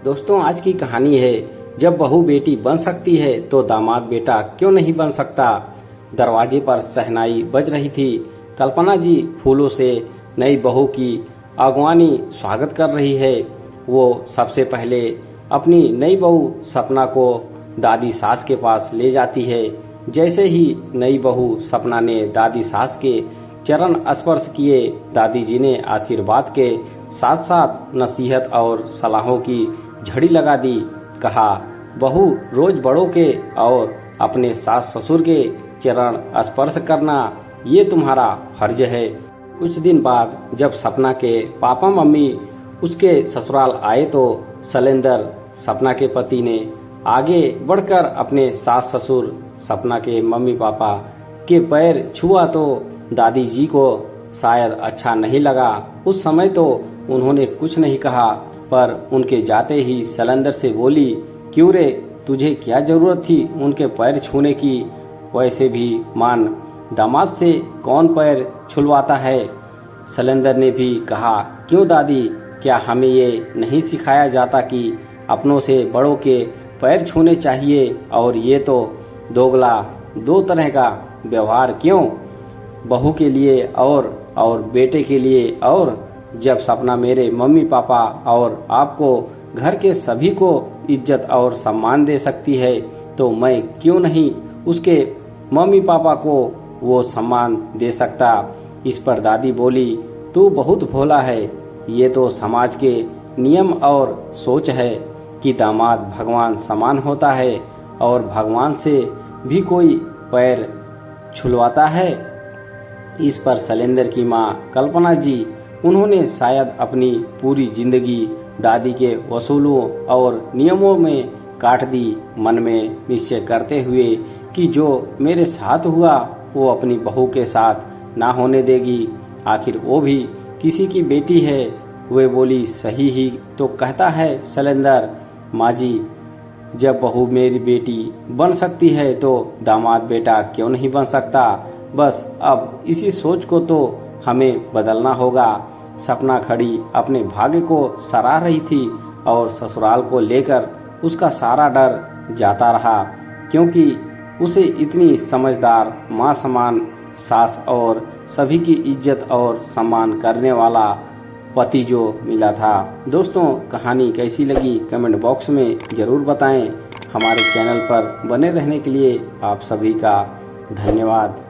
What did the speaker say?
दोस्तों, आज की कहानी है, जब बहू बेटी बन सकती है तो दामाद बेटा क्यों नहीं बन सकता। दरवाजे पर शहनाई बज रही थी। कल्पना जी फूलों से नई बहू की अगवानी स्वागत कर रही है। वो सबसे पहले अपनी नई बहू सपना को दादी सास के पास ले जाती है। जैसे ही नई बहू सपना ने दादी सास के चरण स्पर्श किए, दादी जी ने आशीर्वाद के साथ साथ नसीहत और सलाहों की झड़ी लगा दी। कहा, बहू रोज बड़ों के और अपने सास ससुर के चरण स्पर्श करना ये तुम्हारा फर्ज है। कुछ दिन बाद जब सपना के पापा मम्मी उसके ससुराल आए तो शैलेंद्र सपना के पति ने आगे बढ़कर अपने सास ससुर सपना के मम्मी पापा के पैर छुआ तो दादी जी को शायद अच्छा नहीं लगा। उस समय तो उन्होंने कुछ नहीं कहा, पर उनके जाते ही शैलेंद्र से बोली, क्यों रे, तुझे क्या जरूरत थी उनके पैर छूने की। वैसे भी मान दामाद से कौन पैर छुलवाता है। शैलेंद्र ने भी कहा, क्यों दादी, क्या हमें ये नहीं सिखाया जाता कि अपनों से बड़ों के पैर छूने चाहिए। और ये तो दोगला दो तरह का व्यवहार क्यों, बहू के लिए और बेटे के लिए। और जब सपना मेरे मम्मी पापा और आपको घर के सभी को इज्जत और सम्मान दे सकती है तो मैं क्यों नहीं उसके मम्मी पापा को वो सम्मान दे सकता। इस पर दादी बोली, तू बहुत भोला है। ये तो समाज के नियम और सोच है कि दामाद भगवान समान होता है और भगवान से भी कोई पैर छुलवाता है। इस पर शैलेंद्र की मां कल्पना जी, उन्होंने शायद अपनी पूरी जिंदगी दादी के वसूलों और नियमों में काट दी, मन में निश्चय करते हुए कि जो मेरे साथ हुआ वो अपनी बहू के साथ ना होने देगी। आखिर वो भी किसी की बेटी है। वे बोली, सही ही तो कहता है शैलेंद्र। माँ जी, जब बहू मेरी बेटी बन सकती है तो दामाद बेटा क्यों नहीं बन सकता। बस अब इसी सोच को तो हमें बदलना होगा। सपना खड़ी अपने भाग्य को सराह रही थी और ससुराल को लेकर उसका सारा डर जाता रहा, क्योंकि उसे इतनी समझदार माँ समान सास और सभी की इज्जत और सम्मान करने वाला पति जो मिला था। दोस्तों, कहानी कैसी लगी कमेंट बॉक्स में जरूर बताएं। हमारे चैनल पर बने रहने के लिए आप सभी का धन्यवाद।